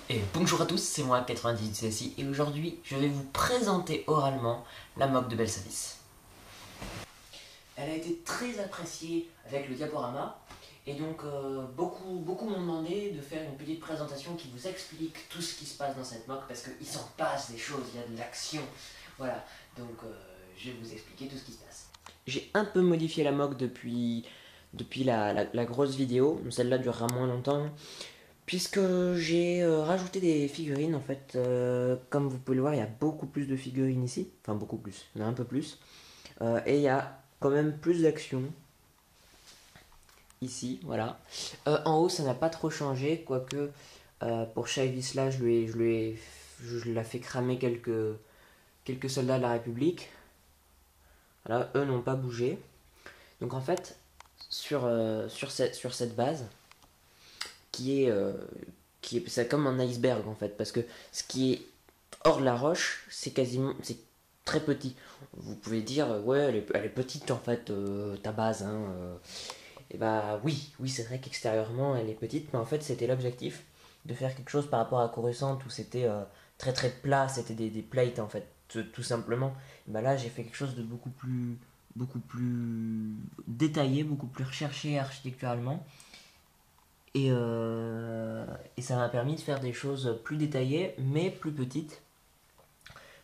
Et bonjour à tous, c'est moi 98CSI et aujourd'hui je vais vous présenter oralement la moque de Belsavis. Elle a été très appréciée avec le diaporama et donc beaucoup m'ont demandé de faire une petite présentation qui vous explique tout ce qui se passe dans cette moque parce qu'il s'en passe des choses, il y a de l'action. Voilà, donc je vais vous expliquer tout ce qui se passe. J'ai un peu modifié la moque depuis la grosse vidéo, celle-là durera moins longtemps. Puisque j'ai rajouté des figurines, en fait, comme vous pouvez le voir, il y a beaucoup plus de figurines ici. Enfin, beaucoup plus, il y en a un peu plus. Et il y a quand même plus d'action ici, voilà. En haut, ça n'a pas trop changé, quoique pour Shavisla, je l'ai fait cramer quelques soldats de la République. Voilà, eux n'ont pas bougé. Donc en fait, sur cette base, qui est, euh, c'est comme un iceberg en fait, parce que ce qui est hors de la roche, c'est très petit. Vous pouvez dire, ouais, elle est petite en fait, ta base. Hein, et bah oui, c'est vrai qu'extérieurement elle est petite, mais en fait c'était l'objectif de faire quelque chose par rapport à Coruscant où c'était très plat, c'était des plates en fait, tout simplement. Et bah là j'ai fait quelque chose de beaucoup plus détaillé, beaucoup plus recherché architecturalement. Et ça m'a permis de faire des choses plus détaillées, mais plus petites.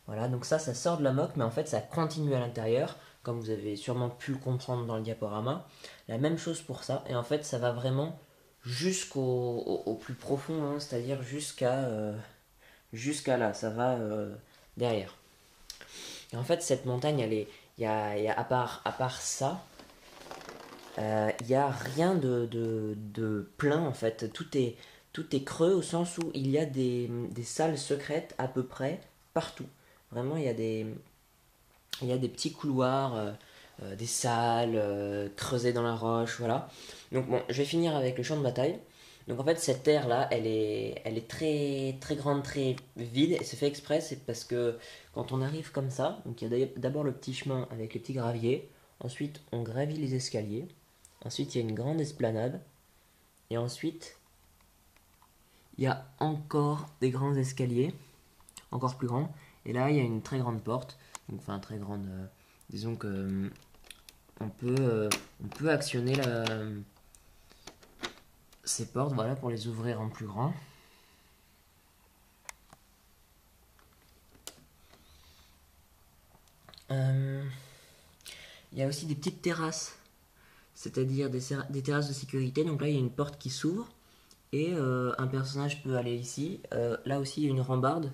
Voilà, donc ça sort de la moque, mais en fait, ça continue à l'intérieur, comme vous avez sûrement pu le comprendre dans le diaporama. La même chose pour ça, et en fait, ça va vraiment au plus profond, hein, c'est-à-dire jusqu'à là, ça va derrière. Et en fait, cette montagne, il y a à part ça, il n'y a rien de plein en fait. Tout est creux au sens où il y a des salles secrètes à peu près partout. Vraiment, il y a des petits couloirs, des salles creusées dans la roche, voilà. Donc bon, je vais finir avec le champ de bataille. Donc en fait, cette terre là, elle est très grande, très vide, et c'est fait exprès, c'est parce que quand on arrive comme ça, donc il y a d'abord le petit chemin avec les petits graviers, ensuite on gravit les escaliers, ensuite il y a une grande esplanade, et ensuite il y a encore des grands escaliers, encore plus grands, et là il y a une très grande porte, donc, enfin très grande, disons que on peut, euh, on peut actionner ces portes, voilà, pour les ouvrir en plus grand. Euh, Il y a aussi des petites terrasses, c'est-à-dire des terrasses de sécurité. Donc là, il y a une porte qui s'ouvre et un personnage peut aller ici. Là aussi, il y a une rambarde.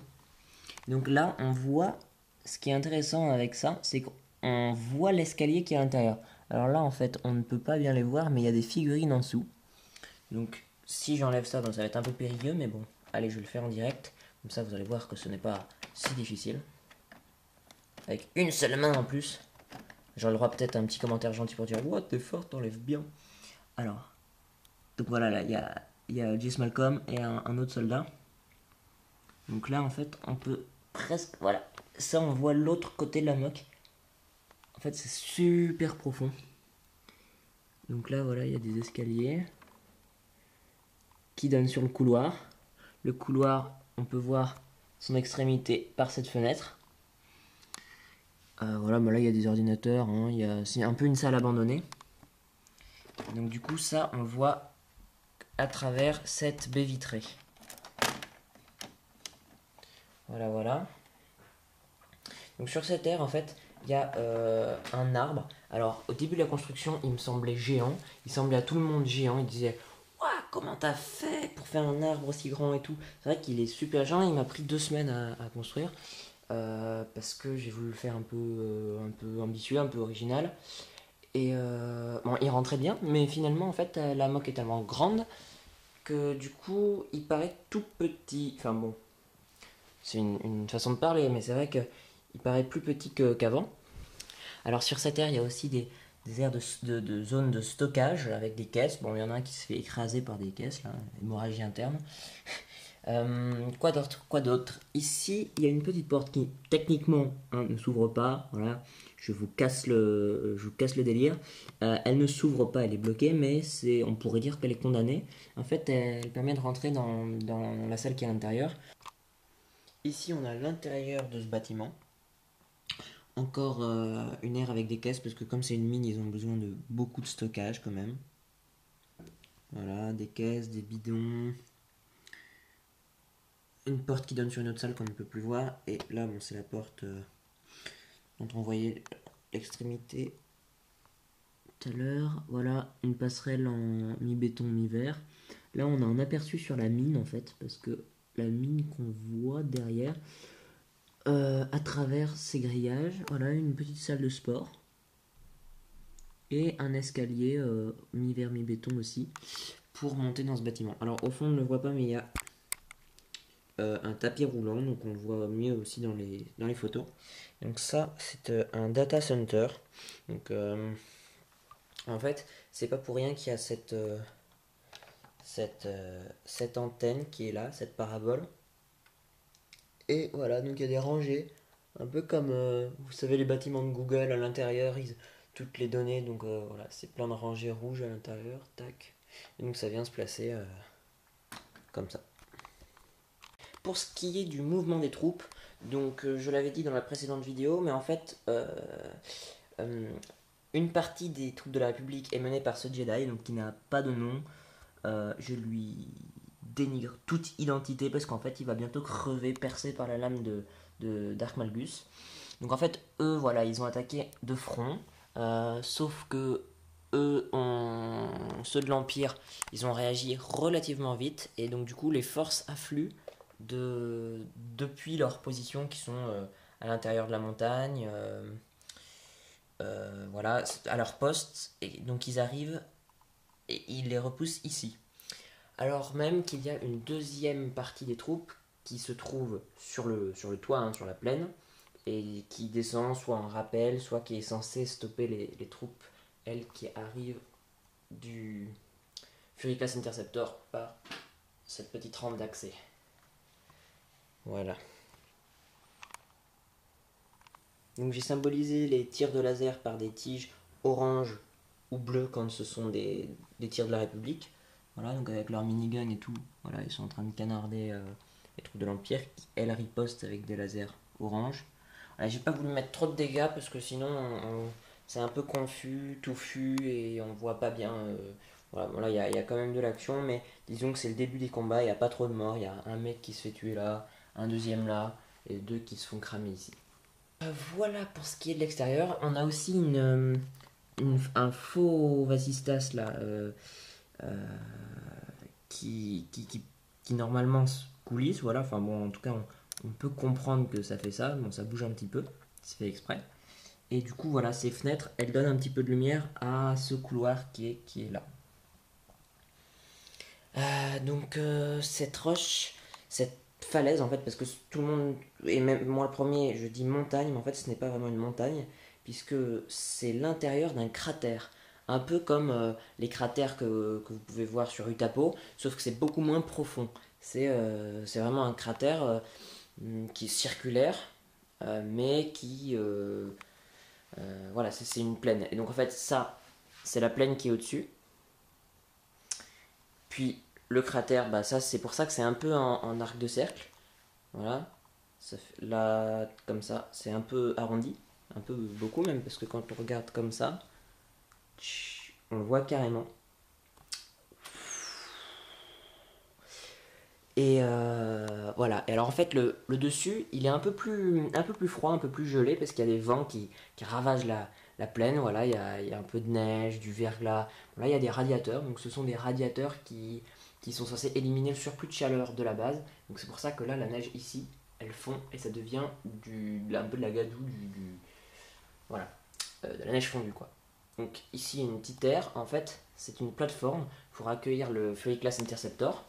Donc là, on voit, ce qui est intéressant avec ça, c'est qu'on voit l'escalier qui est à l'intérieur. Alors là, en fait, on ne peut pas bien les voir, mais il y a des figurines en dessous. Donc si j'enlève ça, donc ça va être un peu périlleux, mais bon, allez, je vais le faire en direct. Comme ça, vous allez voir que ce n'est pas si difficile. Avec une seule main en plus. J'aurai le droit peut-être à un petit commentaire gentil pour dire what, t'es fort, t'enlèves bien. Alors, donc voilà, là, il y a Jace Malcolm et un autre soldat. Donc là, en fait, on peut presque. Voilà, ça, on voit l'autre côté de la moque. En fait, c'est super profond. Donc là, voilà, il y a des escaliers qui donnent sur le couloir. Le couloir, on peut voir son extrémité par cette fenêtre. Voilà, bah là, il y a des ordinateurs. Hein, c'est un peu une salle abandonnée. Donc du coup, ça, on voit à travers cette baie vitrée. Voilà. Donc sur cette aire, en fait, il y a un arbre. Alors au début de la construction, il me semblait géant. Il semblait à tout le monde géant. Il disait ouah, comment t'as fait pour faire un arbre aussi grand et tout. C'est vrai qu'il est super géant. Il m'a pris 2 semaines à construire. Parce que j'ai voulu le faire un peu ambitieux, un peu original. Et bon, il rentrait bien, mais finalement, en fait, la moque est tellement grande que du coup, il paraît tout petit. Enfin bon, c'est une façon de parler, mais c'est vrai qu'il paraît plus petit qu'avant. Alors sur cette aire, il y a aussi des aires de zones de stockage avec des caisses. Bon, il y en a un qui se fait écraser par des caisses, là, hémorragie interne. Quoi d'autre? Ici, il y a une petite porte qui, techniquement, hein, ne s'ouvre pas. Voilà. je vous casse le délire. Elle ne s'ouvre pas, elle est bloquée, mais on pourrait dire qu'elle est condamnée. En fait, elle permet de rentrer dans la salle qui est à l'intérieur. Ici, on a l'intérieur de ce bâtiment. Encore une aire avec des caisses, parce que comme c'est une mine, ils ont besoin de beaucoup de stockage quand même. Voilà, des caisses, des bidons. Une porte qui donne sur une autre salle qu'on ne peut plus voir. Et là, bon, c'est la porte dont on voyait l'extrémité tout à l'heure. Voilà, une passerelle en mi-béton, mi-verre. Là, on a un aperçu sur la mine en fait, parce que la mine qu'on voit derrière, à travers ces grillages, voilà, une petite salle de sport. Et un escalier mi-verre, mi-béton aussi, pour monter dans ce bâtiment. Alors, au fond, on ne le voit pas, mais il y a un tapis roulant, donc on le voit mieux aussi dans les photos. Donc ça, c'est un data center. Donc en fait, c'est pas pour rien qu'il y a cette antenne qui est là, cette parabole. Et voilà, donc il y a des rangées, un peu comme, vous savez, les bâtiments de Google à l'intérieur, toutes les données, donc voilà, c'est plein de rangées rouges à l'intérieur, tac. Et donc ça vient se placer comme ça. Pour ce qui est du mouvement des troupes, donc je l'avais dit dans la précédente vidéo, mais en fait, une partie des troupes de la République est menée par ce Jedi, donc qui n'a pas de nom. Je lui dénigre toute identité parce qu'en fait, il va bientôt crever, percé par la lame de Dark Malgus. Donc en fait, eux, voilà, ils ont attaqué de front, sauf que ceux de l'Empire, ils ont réagi relativement vite, et donc du coup, les forces affluent depuis leurs positions qui sont à l'intérieur de la montagne, voilà, à leur poste, et donc ils arrivent et ils les repoussent ici. Alors même qu'il y a une deuxième partie des troupes qui se trouve sur le toit, hein, sur la plaine, et qui descend soit en rappel, soit qui est censé stopper les troupes, elles, qui arrivent du Fury Class Interceptor par cette petite rampe d'accès. Voilà. Donc j'ai symbolisé les tirs de laser par des tiges orange ou bleues quand ce sont des tirs de la République. Voilà, donc avec leur minigun et tout, voilà, ils sont en train de canarder les troupes de l'Empire qui, elles, ripostent avec des lasers orange. Voilà, j'ai pas voulu mettre trop de dégâts parce que sinon c'est un peu confus, touffu et on voit pas bien. Voilà, bon là il y a quand même de l'action, mais disons que c'est le début des combats, il n'y a pas trop de morts, il y a un mec qui se fait tuer là, un deuxième là, et deux qui se font cramer ici. Voilà pour ce qui est de l'extérieur. On a aussi un faux vasistas là euh, qui normalement se coulisse. Voilà, enfin bon, en tout cas, on peut comprendre que ça fait ça. Bon, ça bouge un petit peu, c'est fait exprès. Et du coup, voilà, ces fenêtres, elles donnent un petit peu de lumière à ce couloir qui est là. Donc, cette roche, cette falaise en fait, parce que tout le monde, et même moi le premier, je dis montagne, mais en fait ce n'est pas vraiment une montagne, puisque c'est l'intérieur d'un cratère. Un peu comme les cratères que vous pouvez voir sur Utapo, sauf que c'est beaucoup moins profond. C'est vraiment un cratère qui est circulaire, mais voilà, c'est une plaine. Et donc en fait, ça, c'est la plaine qui est au-dessus. Puis le cratère, bah ça c'est pour ça que c'est un peu en arc de cercle. Voilà. Ça fait, là, comme ça, c'est un peu arrondi. Un peu beaucoup même, parce que quand on regarde comme ça, on le voit carrément. Et voilà. Et alors en fait, le dessus, il est un peu plus froid, un peu plus gelé, parce qu'il y a des vents qui ravagent la plaine. Voilà, il y a un peu de neige, du verglas. Là, il y a des radiateurs. Donc ce sont des radiateurs qui sont censés éliminer le surplus de chaleur de la base. Donc c'est pour ça que là, la neige ici, elle fond et ça devient un peu de la gadoue, voilà, de la neige fondue quoi. Donc ici, une petite aire. En fait, c'est une plateforme pour accueillir le Fury Class Interceptor.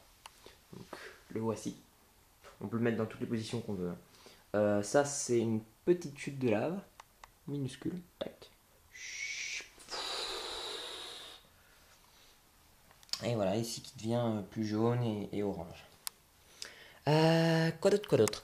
Donc, le voici. On peut le mettre dans toutes les positions qu'on veut. Ça, c'est une petite chute de lave, minuscule. Tac. Et voilà, ici qui devient plus jaune et orange. Quoi d'autre, quoi d'autre.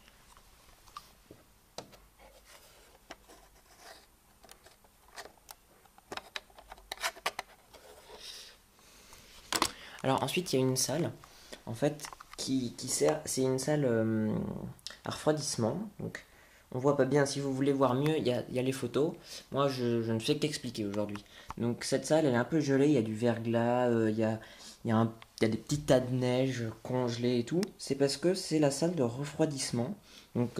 Alors ensuite il y a une salle en fait qui sert, c'est une salle à refroidissement. Donc on voit pas bien, si vous voulez voir mieux, il y a les photos. Moi je ne fais qu'expliquer aujourd'hui. Donc cette salle elle est un peu gelée, il y a du verglas, il y a des petits tas de neige congelés et tout. C'est parce que c'est la salle de refroidissement. Donc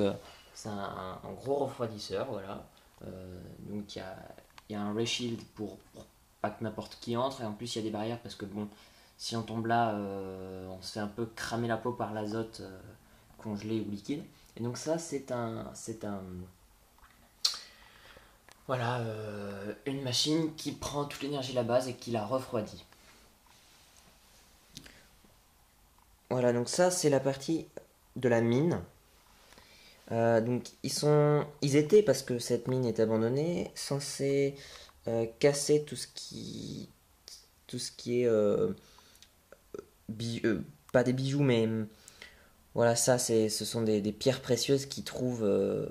c'est un gros refroidisseur, voilà. Donc il y a un reshield pour pas que n'importe qui entre. Et en plus il y a des barrières parce que bon, si on tombe là, on se fait un peu cramer la peau par l'azote congelé ou liquide. Et donc ça voilà, une machine qui prend toute l'énergie de la base et qui la refroidit. Voilà, donc ça c'est la partie de la mine. Donc ils étaient, parce que cette mine est abandonnée, censés casser tout ce qui est pas des bijoux, mais voilà, ça ce sont des pierres précieuses qui trouvaient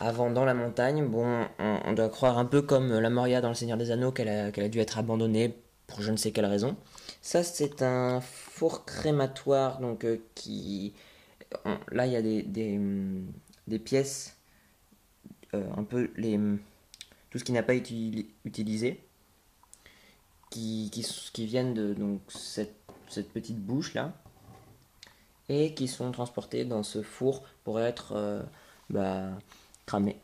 avant dans la montagne. Bon, on doit croire un peu comme la Moria dans Le Seigneur des Anneaux qu'elle a dû être abandonnée pour je ne sais quelle raison. Ça c'est un four crématoire donc là il y a des pièces un peu tout ce qui n'a pas été utilisé qui viennent de donc cette petite bouche là et qui sont transportées dans ce four pour être bah, cramés.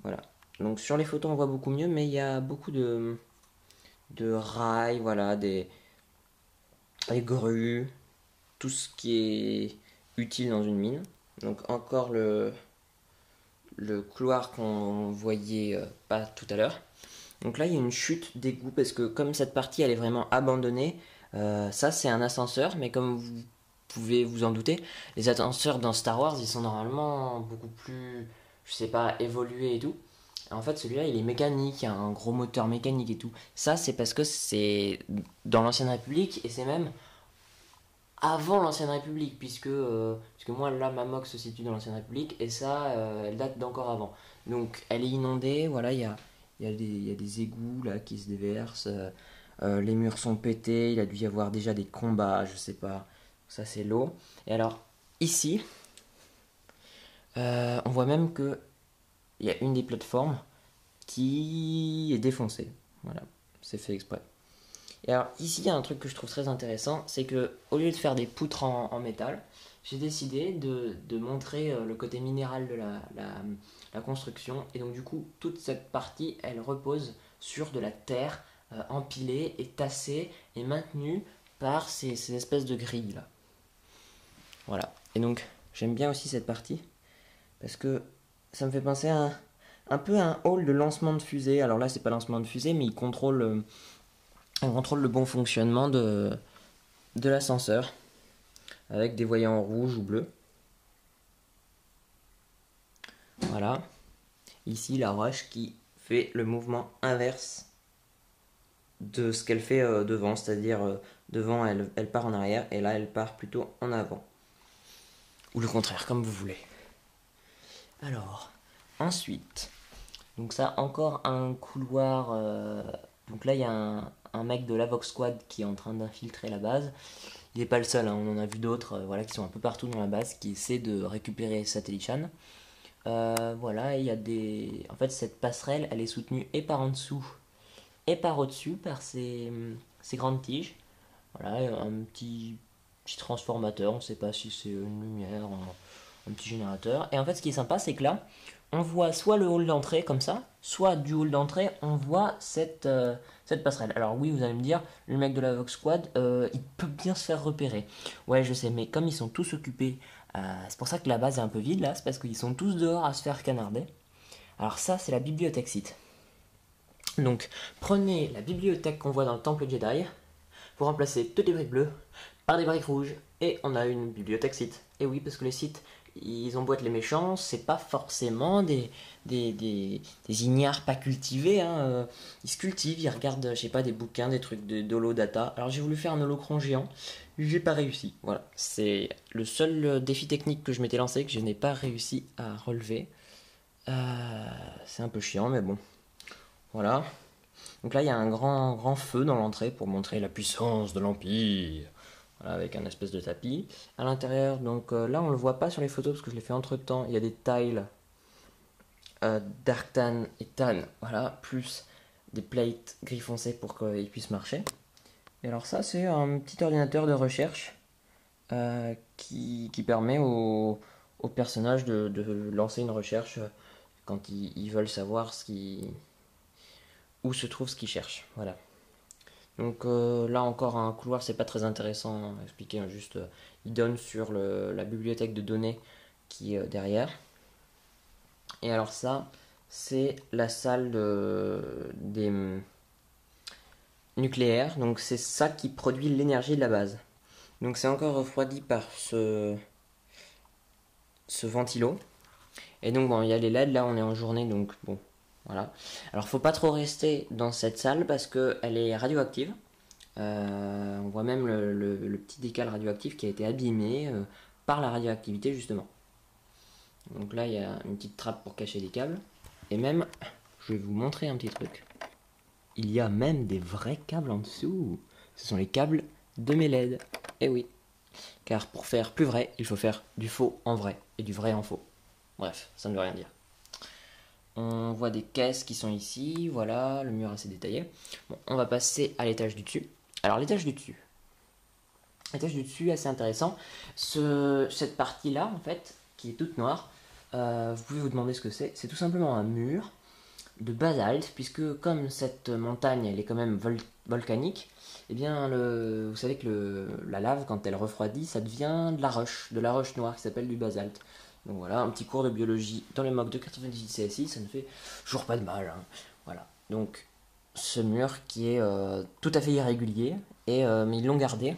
Voilà. Donc sur les photos on voit beaucoup mieux, mais il y a beaucoup de rails, voilà, des grues, tout ce qui est utile dans une mine. Donc encore le couloir qu'on voyait pas tout à l'heure. Donc là il y a une chute d'égout parce que comme cette partie elle est vraiment abandonnée, ça c'est un ascenseur, mais comme vous pouvez vous en douter, les ascenseurs dans Star Wars ils sont normalement beaucoup plus, je sais pas, évolués et tout. En fait celui-là il est mécanique, il y a un gros moteur mécanique et tout. Ça c'est parce que c'est dans l'ancienne République et c'est même avant l'ancienne République, puisque moi là ma moque se situe dans l'ancienne République et ça elle date d'encore avant. Donc elle est inondée, voilà, il y a des égouts là qui se déversent, les murs sont pétés, il a dû y avoir déjà des combats, je sais pas, ça c'est l'eau. Et alors ici, on voit même que il y a une des plateformes qui est défoncée, voilà, c'est fait exprès. Et alors ici il y a un truc que je trouve très intéressant, c'est que au lieu de faire des poutres en métal, j'ai décidé de montrer le côté minéral de la construction. Et donc du coup toute cette partie elle repose sur de la terre empilée et tassée et maintenue par ces espèces de grilles là. Voilà. Et donc j'aime bien aussi cette partie parce que ça me fait penser à un peu à un hall de lancement de fusée. Alors là c'est pas lancement de fusée mais on contrôle le bon fonctionnement de l'ascenseur avec des voyants rouges ou bleus. Voilà. Ici, la roche qui fait le mouvement inverse de ce qu'elle fait devant, c'est-à-dire devant elle part en arrière et là elle part plutôt en avant. Ou le contraire, comme vous voulez. Alors, ensuite, donc ça encore un couloir. Donc là il y a un mec de l'Avox Squad qui est en train d'infiltrer la base. Il n'est pas le seul, hein, on en a vu d'autres voilà, qui sont un peu partout dans la base, qui essaient de récupérer Satellichan. Voilà, il y a des. En fait, cette passerelle, elle est soutenue et par en dessous et par au-dessus par ces grandes tiges. Voilà, petit transformateur, on ne sait pas si c'est une lumière, un petit générateur. Et en fait, ce qui est sympa, c'est que là, on voit soit le hall d'entrée comme ça, soit du hall d'entrée, on voit cette passerelle. Alors oui, vous allez me dire, le mec de la Vox Squad, il peut bien se faire repérer. Ouais, je sais, mais comme ils sont tous occupés, c'est pour ça que la base est un peu vide là, c'est parce qu'ils sont tous dehors à se faire canarder. Alors ça, c'est la bibliothèque site. Donc, prenez la bibliothèque qu'on voit dans le temple Jedi, vous remplacez toutes les briques bleues par des briques rouges, et on a une bibliothèque site. Et oui, parce que les sites, ils emboîtent les méchants, c'est pas forcément des ignares pas cultivés, hein. Ils se cultivent, ils regardent, je sais pas, des bouquins, des trucs d'holodata. Alors j'ai voulu faire un holocron géant, j'ai pas réussi. Voilà, c'est le seul défi technique que je m'étais lancé, que je n'ai pas réussi à relever. C'est un peu chiant, mais bon. Voilà. Donc là, il y a un grand feu dans l'entrée pour montrer la puissance de l'Empire. Voilà, avec un espèce de tapis. À l'intérieur, donc là, on le voit pas sur les photos parce que je l'ai fait entre temps. Il y a des tiles Dark Tan et Tan, voilà, plus des plates gris foncé pour qu'ils puissent marcher. Et alors ça, c'est un petit ordinateur de recherche qui permet aux personnages de lancer une recherche quand ils veulent savoir où se trouve ce qu'ils cherchent. Voilà. Donc là encore un couloir, c'est pas très intéressant à expliquer, hein, juste il donne sur la bibliothèque de données qui est derrière. Et alors ça, c'est la salle des nucléaires, donc c'est ça qui produit l'énergie de la base. Donc c'est encore refroidi par ce ventilo. Et donc bon, il y a les LED, là on est en journée, donc bon, voilà. Alors faut pas trop rester dans cette salle parce qu'elle est radioactive. On voit même le petit décal radioactif qui a été abîmé par la radioactivité justement. Donc là il y a une petite trappe pour cacher les câbles. Et même, je vais vous montrer un petit truc. Il y a même des vrais câbles en dessous. Ce sont les câbles de mes LED. Eh oui. Car pour faire plus vrai, il faut faire du faux en vrai et du vrai en faux. Bref, ça ne veut rien dire. On voit des caisses qui sont ici, voilà, le mur assez détaillé. Bon, on va passer à l'étage du dessus. Alors l'étage du dessus. L'étage du dessus, assez intéressant. Cette partie-là, en fait, qui est toute noire, vous pouvez vous demander ce que c'est. C'est tout simplement un mur de basalte, puisque comme cette montagne, elle est quand même volcanique, eh bien, vous savez que la lave, quand elle refroidit, ça devient de la roche noire qui s'appelle du basalte. Donc voilà, un petit cours de biologie dans les mocs de 98 CSI, ça ne fait toujours pas de mal. Hein. Voilà, donc ce mur qui est tout à fait irrégulier, mais ils l'ont gardé,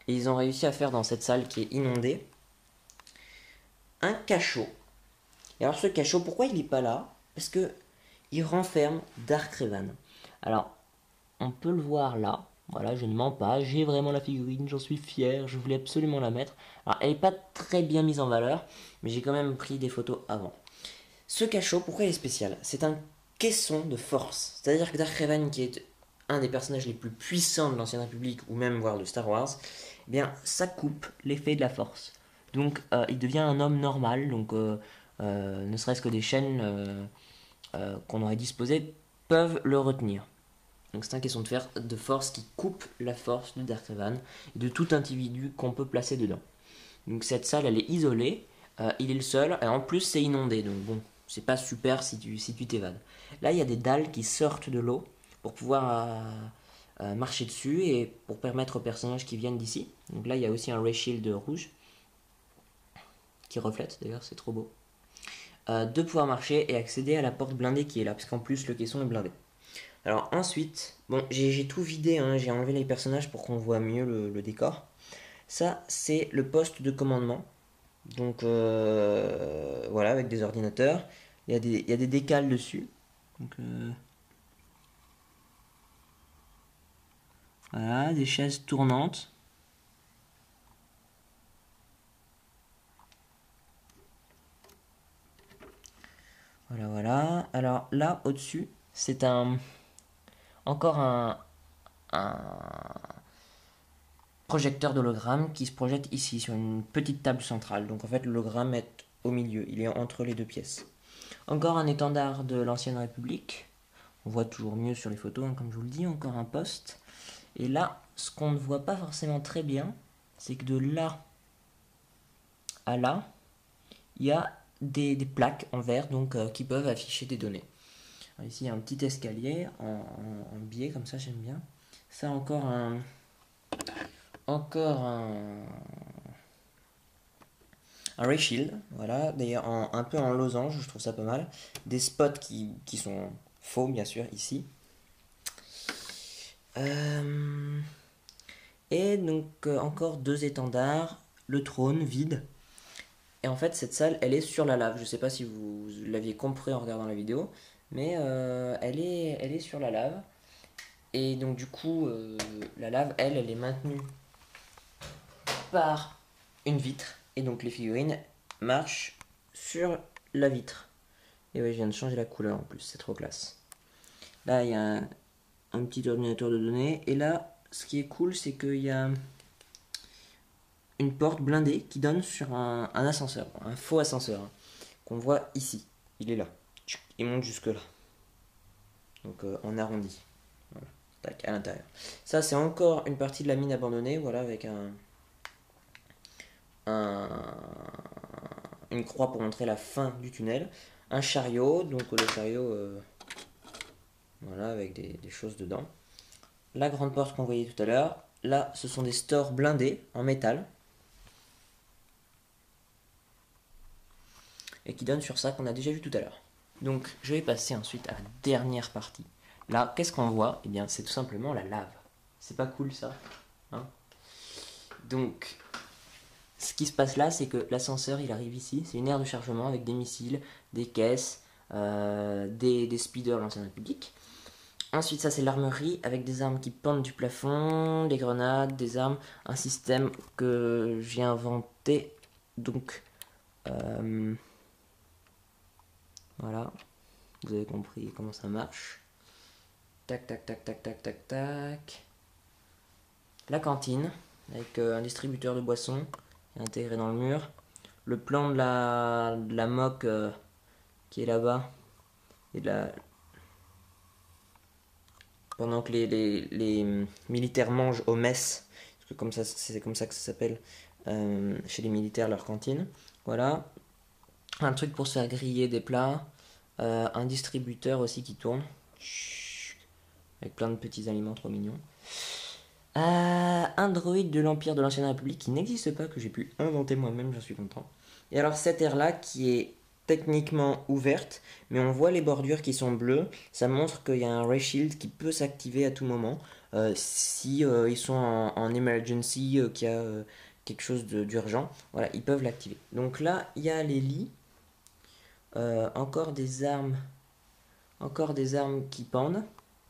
et ils ont réussi à faire dans cette salle qui est inondée, un cachot. Et alors ce cachot, pourquoi il n'est pas là? Parce que il renferme Dark Revan. Alors, on peut le voir là. Voilà, je ne mens pas, j'ai vraiment la figurine, j'en suis fier, je voulais absolument la mettre. Alors, elle n'est pas très bien mise en valeur, mais j'ai quand même pris des photos avant. Ce cachot, pourquoi il est spécial? C'est un caisson de force. C'est-à-dire que Dark Revan, qui est un des personnages les plus puissants de l'Ancienne République, ou même voire de Star Wars, eh bien, ça coupe l'effet de la force. Donc, il devient un homme normal, donc ne serait-ce que des chaînes qu'on aurait disposées peuvent le retenir. Donc c'est un caisson de force qui coupe la force de Dark Revan et de tout individu qu'on peut placer dedans. Donc cette salle, elle est isolée, il est le seul, et en plus c'est inondé, donc bon, c'est pas super si tu t'évades. Là, il y a des dalles qui sortent de l'eau pour pouvoir marcher dessus et pour permettre aux personnages qui viennent d'ici. Donc là, il y a aussi un ray shield rouge qui reflète, d'ailleurs, c'est trop beau. De pouvoir marcher et accéder à la porte blindée qui est là, parce qu'en plus le caisson est blindé. Alors ensuite, bon, j'ai tout vidé, hein, j'ai enlevé les personnages pour qu'on voit mieux le décor. Ça, c'est le poste de commandement. Donc voilà, avec des ordinateurs. Il y a des décals dessus. Donc, voilà, des chaises tournantes. Voilà, voilà. Alors là, au-dessus, c'est encore un projecteur d'hologramme qui se projette ici, sur une petite table centrale. Donc en fait, l'hologramme est au milieu, il est entre les deux pièces. Encore un étendard de l'Ancienne République. On voit toujours mieux sur les photos, hein, comme je vous le dis. Encore un poste. Et là, ce qu'on ne voit pas forcément très bien, c'est que de là à là, il y a des plaques en verre donc, qui peuvent afficher des données. Alors ici, il y a un petit escalier en biais, comme ça, j'aime bien. Ça, encore un ray shield, voilà, d'ailleurs un peu en losange, je trouve ça pas mal. Des spots qui sont faux, bien sûr, ici. Et donc encore deux étendards, le trône vide. Et en fait, cette salle, elle est sur la lave. Je sais pas si vous l'aviez compris en regardant la vidéo, mais elle est sur la lave. Et donc du coup, la lave, elle est maintenue par une vitre. Et donc les figurines marchent sur la vitre. Et ouais, je viens de changer la couleur en plus, c'est trop classe. Là, il y a un petit ordinateur de données. Et là, ce qui est cool, c'est qu'il y a une porte blindée qui donne sur un ascenseur, un faux ascenseur, hein, qu'on voit ici. Il est là. Il monte jusque là. Donc en arrondi. Voilà. Tac, à l'intérieur. Ça, c'est encore une partie de la mine abandonnée, voilà, avec une croix pour montrer la fin du tunnel. Un chariot, donc le chariot, voilà, avec des choses dedans. La grande porte qu'on voyait tout à l'heure. Là, ce sont des stores blindés en métal. Et qui donnent sur ça qu'on a déjà vu tout à l'heure. Donc, je vais passer ensuite à la dernière partie. Là, qu'est-ce qu'on voit? Eh bien, c'est tout simplement la lave. C'est pas cool, ça, hein? Donc, ce qui se passe là, c'est que l'ascenseur, il arrive ici. C'est une aire de chargement avec des missiles, des caisses, des speeders de l'ancienne République. Ensuite, ça, c'est l'armerie avec des armes qui pendent du plafond, des grenades, des armes, un système que j'ai inventé. Donc, voilà, vous avez compris comment ça marche. Tac, tac, tac, tac, tac, tac, tac. La cantine, avec un distributeur de boissons intégré dans le mur. Le plan de la moque qui est là-bas. Et pendant que les militaires mangent au mess, parce que comme ça, c'est comme ça que ça s'appelle chez les militaires, leur cantine. Voilà. Un truc pour se faire griller des plats. Un distributeur aussi qui tourne. Avec plein de petits aliments trop mignons. Un droïde de l'Empire de l'Ancienne République qui n'existe pas, que j'ai pu inventer moi-même, j'en suis content. Et alors cette aire-là qui est techniquement ouverte, mais on voit les bordures qui sont bleues, ça montre qu'il y a un ray shield qui peut s'activer à tout moment, si ils sont en emergency, qu'il y a quelque chose d'urgent, voilà, ils peuvent l'activer. Donc là, il y a les lits, encore des armes qui pendent,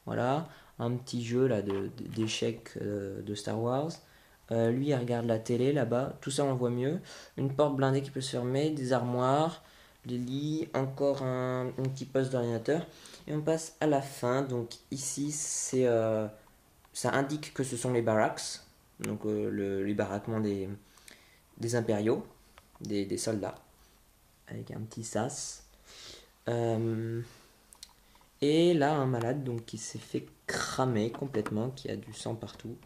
voilà, un petit jeu là d'échecs de Star Wars. Lui il regarde la télé là-bas, tout ça on voit mieux. Une porte blindée qui peut se fermer, des armoires, les lits, encore un petit poste d'ordinateur. Et on passe à la fin, donc ici ça indique que ce sont les barracks, donc les baraquements des impériaux, des soldats, avec un petit sas. Et là, un malade donc, qui s'est fait cramer complètement, qui a du sang partout,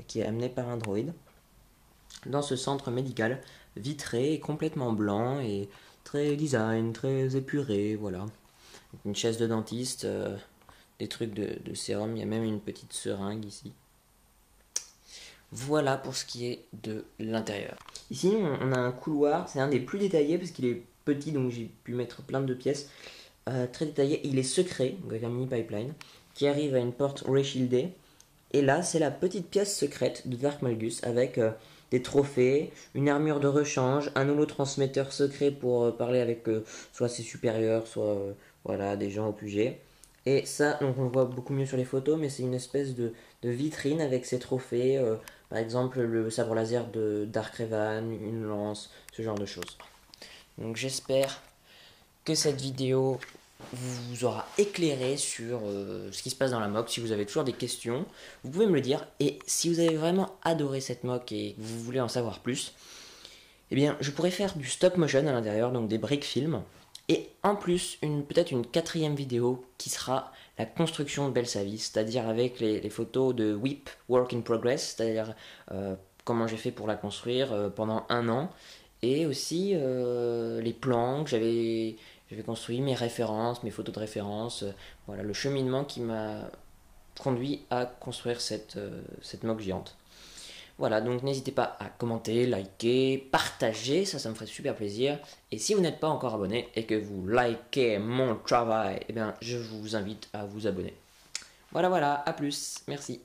qui est amené par un droïde dans ce centre médical vitré, complètement blanc et très design, très épuré, voilà. Une chaise de dentiste, des trucs de sérum, il y a même une petite seringue ici. Voilà pour ce qui est de l'intérieur. Ici, on a un couloir, c'est un des plus détaillés parce qu'il est petit, donc j'ai pu mettre plein de pièces. Très détaillé, il est secret, donc avec un mini pipeline, qui arrive à une porte ray shieldée. Et là, c'est la petite pièce secrète de Dark Malgus avec des trophées, une armure de rechange, un holotransmetteur secret pour parler avec soit ses supérieurs, soit voilà, des gens au QG. Et ça, donc on le voit beaucoup mieux sur les photos, mais c'est une espèce de vitrine avec ses trophées, par exemple le sabre laser de Dark Revan, une lance, ce genre de choses. Donc j'espère que cette vidéo vous aura éclairé sur ce qui se passe dans la mock. Si vous avez toujours des questions, vous pouvez me le dire. Et si vous avez vraiment adoré cette mock et que vous voulez en savoir plus, eh bien, je pourrais faire du stop motion à l'intérieur, donc des briques films. Et en plus, peut-être une quatrième vidéo qui sera la construction de Belsavis, c'est-à-dire avec les photos de WIP, Work in Progress, c'est-à-dire comment j'ai fait pour la construire pendant 1 an. Et aussi les plans que j'avais construit, mes références, mes photos de référence, voilà le cheminement qui m'a conduit à construire cette mock géante. Voilà, donc n'hésitez pas à commenter, liker, partager, ça me ferait super plaisir. Et si vous n'êtes pas encore abonné et que vous likez mon travail, eh bien je vous invite à vous abonner. Voilà, à plus, merci.